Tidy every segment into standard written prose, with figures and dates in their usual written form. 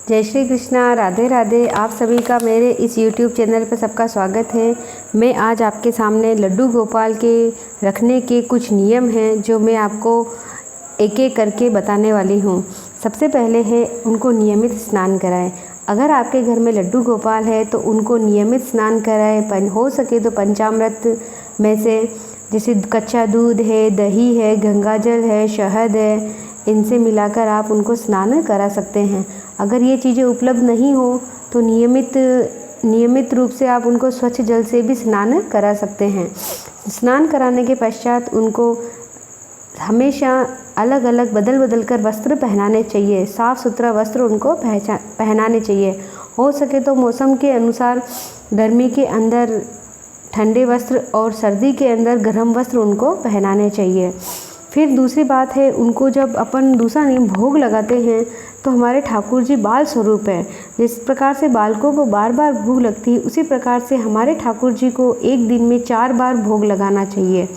जय श्री कृष्णा, राधे राधे। आप सभी का मेरे इस YouTube चैनल पर सबका स्वागत है। मैं आज आपके सामने लड्डू गोपाल के रखने के कुछ नियम हैं जो मैं आपको एक एक करके बताने वाली हूँ। सबसे पहले है उनको नियमित स्नान कराएं। अगर आपके घर में लड्डू गोपाल है तो उनको नियमित स्नान कराएं। हो सके तो पंचामृत में से जैसे कच्चा दूध है, दही है, गंगाजल है, शहद है, इनसे मिलाकर आप उनको स्नान करा सकते हैं। अगर ये चीज़ें उपलब्ध नहीं हो तो नियमित रूप से आप उनको स्वच्छ जल से भी स्नान करा सकते हैं। स्नान कराने के पश्चात उनको हमेशा अलग अलग बदल कर वस्त्र पहनाने चाहिए। साफ़ सुथरा वस्त्र उनको पहनाने चाहिए। हो सके तो मौसम के अनुसार गर्मी के अंदर ठंडे वस्त्र और सर्दी के अंदर गर्म वस्त्र उनको पहनाने चाहिए। फिर दूसरी बात है, उनको जब अपन दूसरा नियम भोग लगाते हैं तो हमारे ठाकुर जी बाल स्वरूप है। जिस प्रकार से बालकों को बार बार भोग लगती है उसी प्रकार से हमारे ठाकुर जी को एक दिन में 4 बार भोग लगाना चाहिए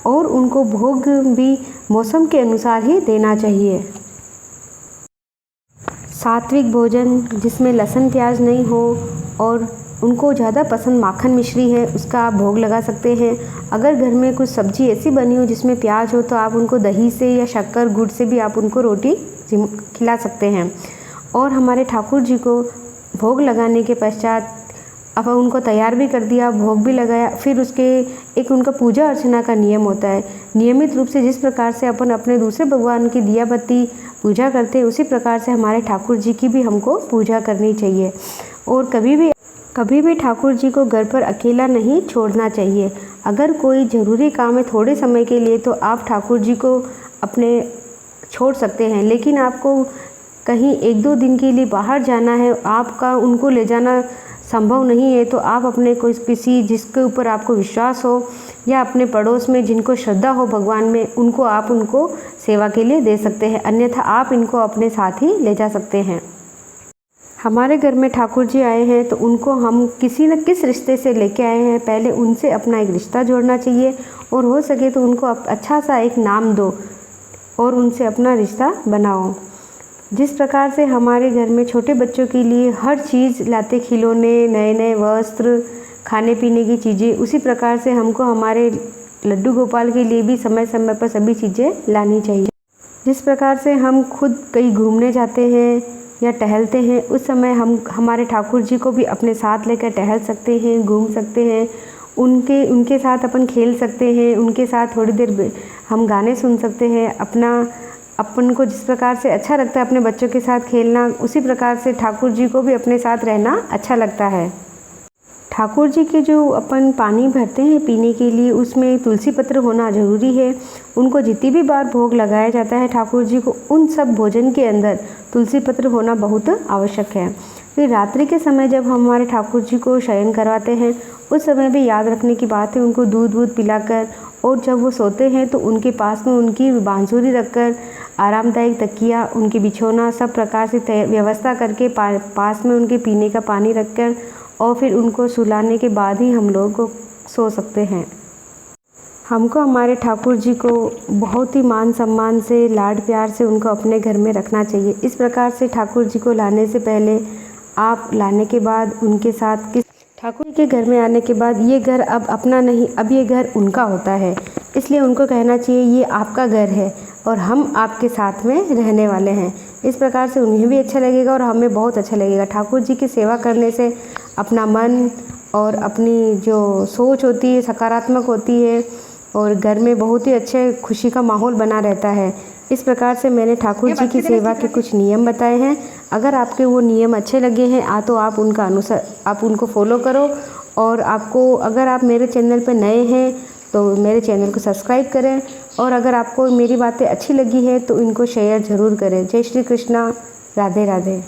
और उनको भोग भी मौसम के अनुसार ही देना चाहिए। सात्विक भोजन जिसमें लहसुन प्याज नहीं हो और उनको ज़्यादा पसंद माखन मिश्री है उसका आप भोग लगा सकते हैं। अगर घर में कुछ सब्ज़ी ऐसी बनी हो जिसमें प्याज हो तो आप उनको दही से या शक्कर गुड़ से भी आप उनको रोटी खिला सकते हैं। और हमारे ठाकुर जी को भोग लगाने के पश्चात अब उनको तैयार भी कर दिया, भोग भी लगाया, फिर उसके एक उनका पूजा अर्चना का नियम होता है। नियमित रूप से जिस प्रकार से अपन अपने दूसरे भगवान की दिया बत्ती पूजा करते हैं उसी प्रकार से हमारे ठाकुर जी की भी हमको पूजा करनी चाहिए। और कभी भी ठाकुर जी को घर पर अकेला नहीं छोड़ना चाहिए। अगर कोई ज़रूरी काम है थोड़े समय के लिए तो आप ठाकुर जी को अपने छोड़ सकते हैं, लेकिन आपको कहीं 1-2 दिन के लिए बाहर जाना है, आपका उनको ले जाना संभव नहीं है तो आप अपने किसी जिसके ऊपर आपको विश्वास हो या अपने पड़ोस में जिनको श्रद्धा हो भगवान में उनको सेवा के लिए दे सकते हैं। अन्यथा आप इनको अपने साथ ही ले जा सकते हैं। हमारे घर में ठाकुर जी आए हैं तो उनको हम किसी न किस रिश्ते से लेके आए हैं, पहले उनसे अपना एक रिश्ता जोड़ना चाहिए और हो सके तो उनको अच्छा सा एक नाम दो और उनसे अपना रिश्ता बनाओ। जिस प्रकार से हमारे घर में छोटे बच्चों के लिए हर चीज़ लाते, खिलौने, नए वस्त्र, खाने पीने की चीज़ें, उसी प्रकार से हमको हमारे लड्डू गोपाल के लिए भी समय समय पर सभी चीज़ें लानी चाहिए। जिस प्रकार से हम खुद कहीं घूमने जाते हैं या टहलते हैं उस समय हम हमारे ठाकुर जी को भी अपने साथ लेकर टहल सकते हैं, घूम सकते हैं, उनके साथ अपन खेल सकते हैं, उनके साथ थोड़ी देर हम गाने सुन सकते हैं। अपन को जिस प्रकार से अच्छा लगता है अपने बच्चों के साथ खेलना, उसी प्रकार से ठाकुर जी को भी अपने साथ रहना अच्छा लगता है। ठाकुर जी के जो अपन पानी भरते हैं पीने के लिए उसमें तुलसी पत्र होना ज़रूरी है। उनको जितनी भी बार भोग लगाया जाता है ठाकुर जी को उन सब भोजन के अंदर तुलसी पत्र होना बहुत आवश्यक है। फिर रात्रि के समय जब हम हमारे ठाकुर जी को शयन करवाते हैं उस समय भी याद रखने की बात है उनको दूध पिलाकर, और जब वो सोते हैं तो उनके पास में उनकी बांसुरी रखकर आरामदायक तकिया, उनके बिछौना सब प्रकार से व्यवस्था करके पास में उनके पीने का पानी रखकर और फिर उनको सुलाने के बाद ही हम लोग सो सकते हैं। हमको हमारे ठाकुर जी को बहुत ही मान सम्मान से, लाड प्यार से उनको अपने घर में रखना चाहिए। इस प्रकार से ठाकुर जी को लाने से पहले आप लाने के बाद उनके साथ ठाकुर जी के घर में आने के बाद ये घर अब अपना नहीं, अब ये घर उनका होता है, इसलिए उनको कहना चाहिए ये आपका घर है और हम आपके साथ में रहने वाले हैं। इस प्रकार से उन्हें भी अच्छा लगेगा और हमें बहुत अच्छा लगेगा। ठाकुर जी की सेवा करने से अपना मन और अपनी जो सोच होती है सकारात्मक होती है और घर में बहुत ही अच्छे खुशी का माहौल बना रहता है। इस प्रकार से मैंने ठाकुर जी की सेवा के कुछ नियम बताए हैं। अगर आपके वो नियम अच्छे लगे हैं तो आप उनको फॉलो करो। और अगर आप मेरे चैनल पर नए हैं तो मेरे चैनल को सब्सक्राइब करें और अगर आपको मेरी बातें अच्छी लगी है तो इनको शेयर ज़रूर करें। जय श्री कृष्णा, राधे राधे।